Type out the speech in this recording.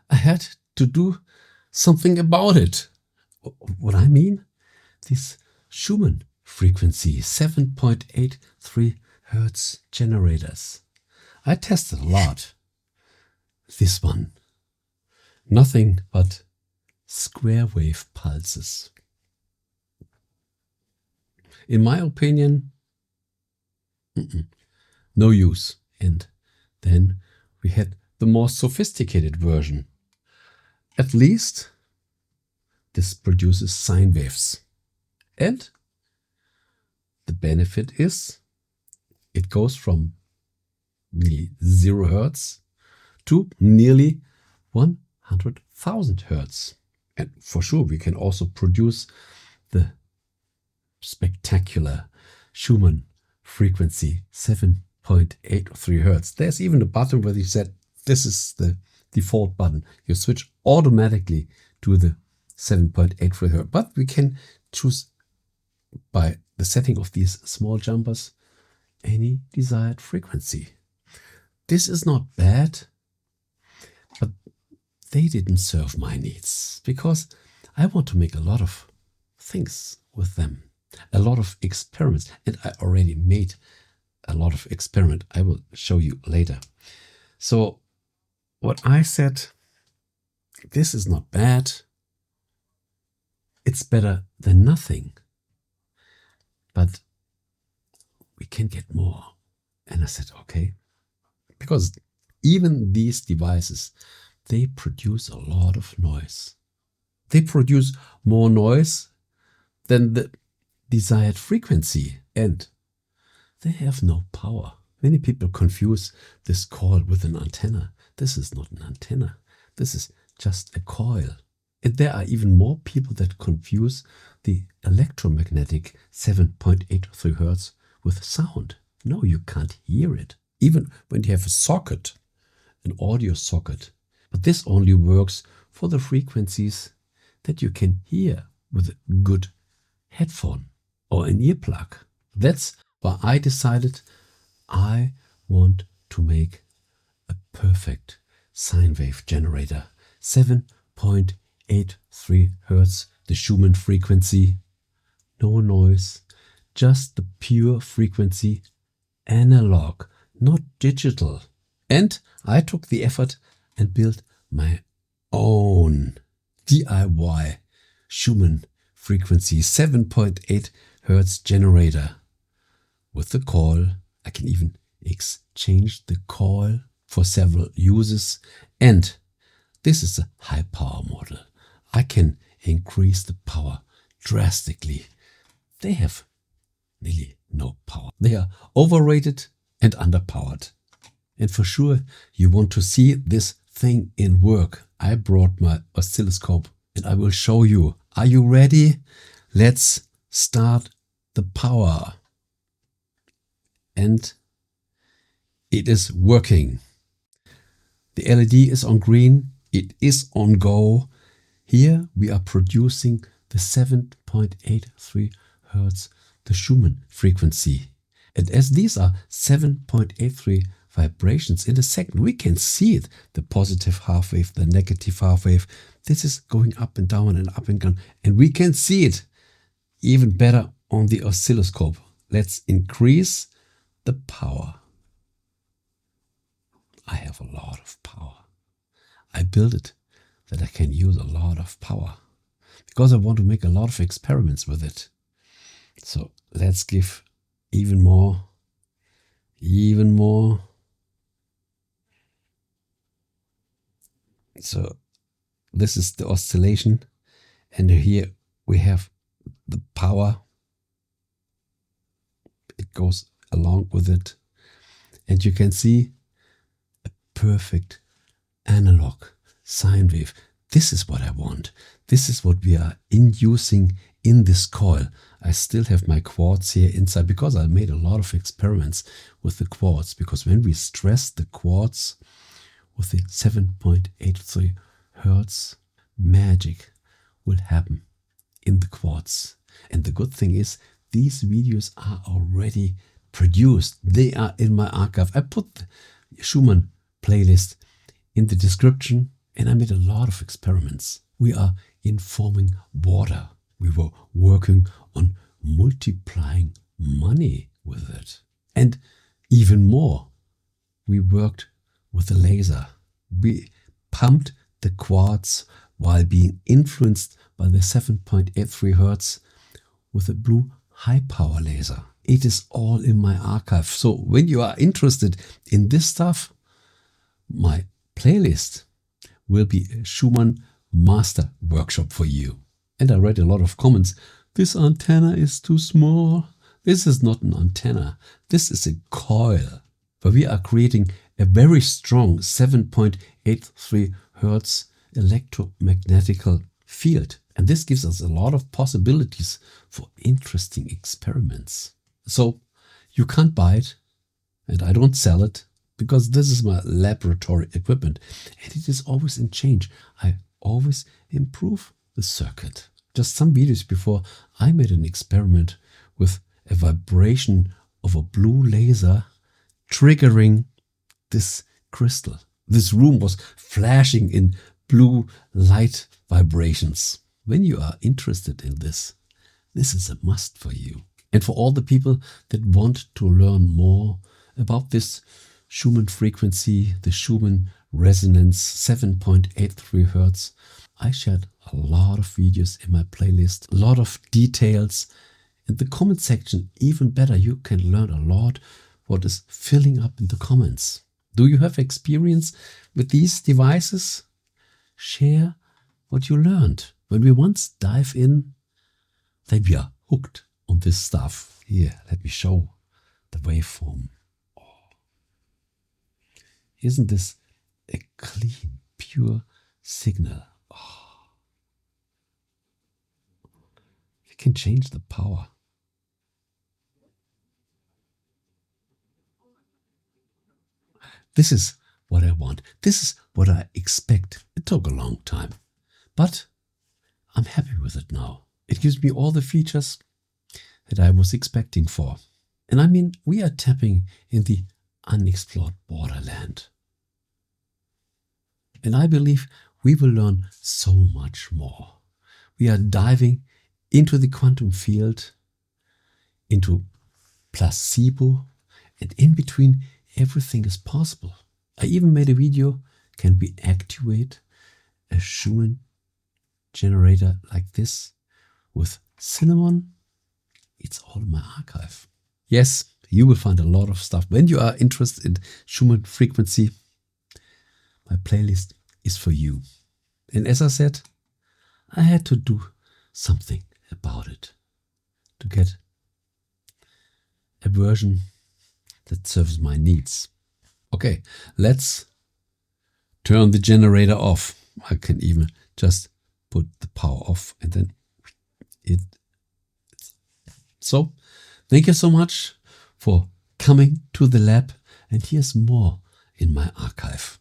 I had to do something about it. What I mean? This Schumann frequency 7.83 Hertz generators. I tested a lot. This one. Nothing but square wave pulses. In my opinion, no use. And then we had the more sophisticated version. At least this produces sine waves. And the benefit is it goes from nearly 0 Hertz to nearly 100,000 Hertz. And for sure, we can also produce the spectacular Schumann frequency 7.83 Hertz. There's even a button where you said this is the default button. You switch automatically to the 7.83 Hertz. But we can choose by the setting of these small jumpers any desired frequency. This is not bad, but they didn't serve my needs because I want to make a lot of things with them, a lot of experiments, and I already made a lot of experiment. I will show you later. So what I said, this is not bad. It's better than nothing, but we can get more. And I said, okay, because even these devices, they produce a lot of noise. They produce more noise than the desired frequency, and they have no power. Many people confuse this coil with an antenna. This is not an antenna. This is just a coil. And there are even more people that confuse the electromagnetic 7.83 Hertz with sound. No, you can't hear it. Even when you have a socket, an audio socket. But this only works for the frequencies that you can hear with a good headphone or an earplug. That's why I decided I want to make a perfect sine wave generator. 7.83 Hertz, the Schumann frequency. No noise, just the pure frequency, analog, not digital. And I took the effort and built my own DIY Schumann frequency 7.8 Hertz generator. With the coil, I can even exchange the coil for several uses. And this is a high power model. I can increase the power drastically. They have nearly no power. They are overrated and underpowered. And for sure, you want to see this thing in work. I brought my oscilloscope and I will show you. Are you ready? Let's start the power. And it is working. The LED is on green. It is on go. Here we are producing the 7.83 Hertz, the Schumann frequency. And as these are 7.83 vibrations in a second, we can see it, the positive half wave, the negative half wave. This is going up and down and up and down. And we can see it even better on the oscilloscope. Let's increase the power. I have a lot of power. I built it that I can use a lot of power because I want to make a lot of experiments with it. So let's give even more. So this is the oscillation, and here we have the power. It goes along with it, and you can see a perfect analog sine wave. This is what I want. This is what we are inducing in this coil. I still have my quartz here inside because I made a lot of experiments with the quartz, because when we stress the quartz with the 7.83 Hertz, magic will happen in the quartz. And the good thing is these videos are already produced. They are in my archive. I put the Schumann playlist in the description, And I made a lot of experiments. We are informing water. We were working on multiplying money with it. And even more, we worked with a laser. We pumped the quartz while being influenced by the 7.83 Hertz with a blue high power laser. It is all in my archive. So when you are interested in this stuff, my playlist will be a Schumann Master Workshop for you. And I read a lot of comments. This antenna is too small. This is not an antenna. This is a coil. But we are creating a very strong 7.83 Hertz electromagnetical field. And this gives us a lot of possibilities for interesting experiments. So you can't buy it, and I don't sell it, because this is my laboratory equipment and it is always in change. I always improve the circuit. Just some videos before, I made an experiment with a vibration of a blue laser triggering this crystal. This room was flashing in blue light vibrations. When you are interested in this, this is a must for you. And for all the people that want to learn more about this Schumann frequency, the Schumann resonance 7.83 Hertz, I shared a lot of videos in my playlist, a lot of details. In the comment section, even better, you can learn a lot what is filling up in the comments. Do you have experience with these devices? Share what you learned. When we once dive in, then we are hooked on this stuff. Here, let me show the waveform. Oh. Isn't this a clean, pure signal? Oh. We can change the power. This is what I want. This is what I expect. It took a long time, but I'm happy with it now. It gives me all the features that I was expecting for. And I mean, we are tapping in the unexplored borderland. And I believe we will learn so much more. We are diving into the quantum field, into placebo, and in between, everything is possible. I even made a video, can we activate a Schumann generator like this with cinnamon? It's all in my archive. Yes, you will find a lot of stuff. When you are interested in Schumann frequency, my playlist is for you. And as I said, I had to do something about it to get a version that serves my needs. Okay, let's turn the generator off. I can even just put the power off and then it. So, thank you so much for coming to the lab, and here's more in my archive.